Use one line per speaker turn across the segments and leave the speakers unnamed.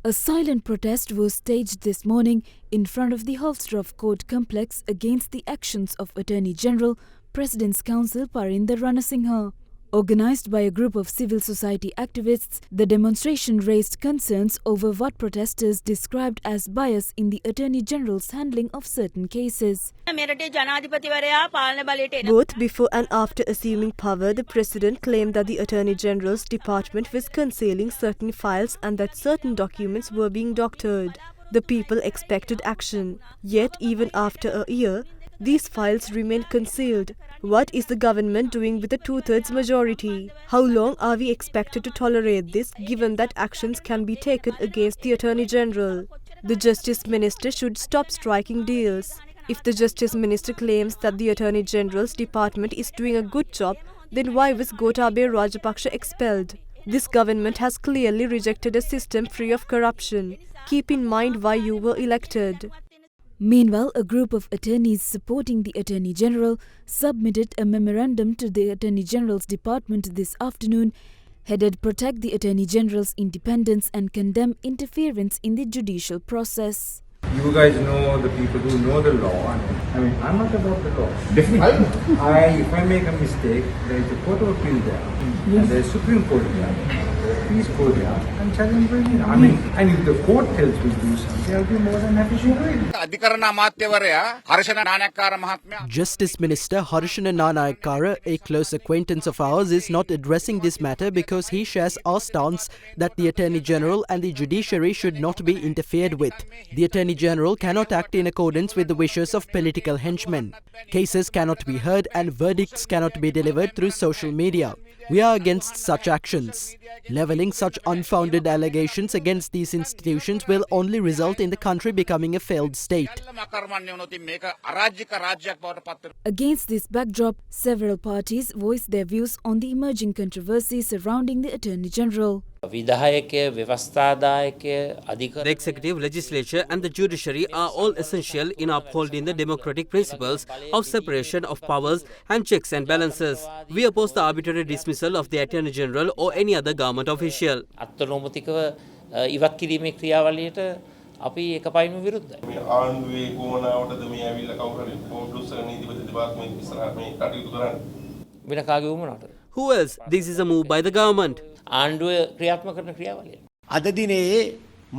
A silent protest was staged this morning in front of the Hofstroff Court complex against the actions of Attorney General, President's Counsel Parinda Ranasinghe. Organised by a group of civil society activists, the demonstration raised concerns over what protesters described as bias in the Attorney General's handling of certain cases.
Both before and after assuming power, the President claimed that the Attorney General's department was concealing certain files and that certain documents were being doctored. The people expected action. Yet, even after a year, these files remain concealed. What is the government doing with a two-thirds majority? How long are we expected to tolerate this, given that actions can be taken against the Attorney General? The Justice Minister should stop striking deals. If the Justice Minister claims that the Attorney General's department is doing a good job, then why was Gotabaya Rajapaksa expelled? This government has clearly rejected a system free of corruption. Keep in mind why you were elected.
Meanwhile, a group of attorneys supporting the Attorney General submitted a memorandum to the Attorney General's department this afternoon, headed "Protect the Attorney General's Independence and Condemn Interference in the Judicial Process."
You guys know the people who know the law. I mean, I'm not about the law. Definitely. If I make a mistake, there is a court of appeal there. And there is Supreme Court there. Please go there and challenge me. I mean, and if the court tells me to do something, I'll be more than happy to do it.
Justice Minister Harishana Nanayakkara, a close acquaintance of ours, is not addressing this matter because he shares our stance that the Attorney General and the judiciary should not be interfered with. The Attorney General cannot act in accordance with the wishes of political henchmen. Cases cannot be heard and verdicts cannot be delivered through social media. We are against such actions. Levelling such unfounded allegations against these institutions will only result in the country becoming a failed state.
Against this backdrop, several parties voiced their views on the emerging controversy surrounding the Attorney General.
The executive, legislature and the judiciary are all essential in upholding the democratic principles of separation of powers and checks and balances. We oppose the arbitrary dismissal of the Attorney General or any other government official.
අපි එකපයින්ම විරුද්ධයි. මේ ආණ්ඩුවේ ගෝනාවටද මේ ඇවිල්ලා කවුරු හරි පොඩ්ඩුස්සක නීතිපති දෙපාර්තමේන්තුව ඉස්සරහා මේ කටයුතු කරන්නේ.
වෙන කාගේ වුමනටද? Who else? This is a move by the government. ආණ්ඩුව ක්‍රියාත්මක කරන ක්‍රියාවලිය.
අද දිනේ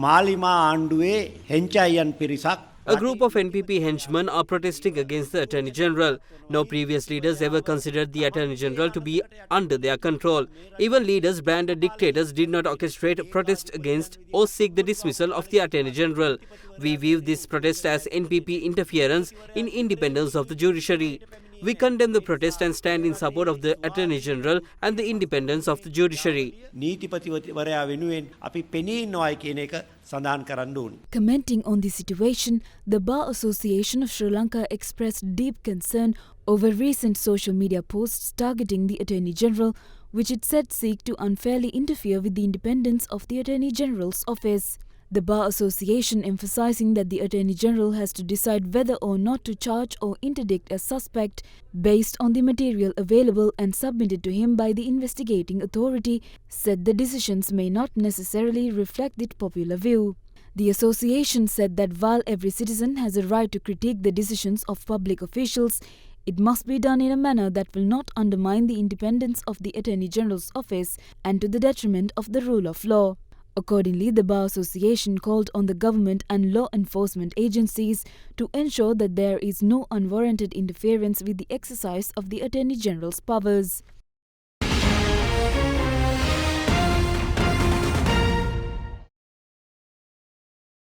මාලිමා ආණ්ඩුවේ හෙන්චයියන් පිරිසක්
A group of NPP henchmen are protesting against the Attorney General. No previous leaders ever considered the Attorney General to be under their control. Even leaders branded dictators did not orchestrate protests against or seek the dismissal of the Attorney General. We view this protest as NPP interference in independence of the judiciary. We condemn the protest and stand in support of the Attorney General and the independence of the judiciary.
නීතිපතිවරයා වෙනුවෙන් අපි පෙනී ඉන්නවායි කියන එක සඳහන් කරන්න ඕනේ.
Commenting on the situation, the Bar Association of Sri Lanka expressed deep concern over recent social media posts targeting the Attorney General, which it said seek to unfairly interfere with the independence of the Attorney General's office. The Bar Association emphasizing that the Attorney General has to decide whether or not to charge or interdict a suspect based on the material available and submitted to him by the investigating authority, said the decisions may not necessarily reflect the popular view. The association said that while every citizen has a right to critique the decisions of public officials, it must be done in a manner that will not undermine the independence of the Attorney General's office and to the detriment of the rule of law. Accordingly, the Bar Association called on the government and law enforcement agencies to ensure that there is no unwarranted interference with the exercise of the Attorney General's powers.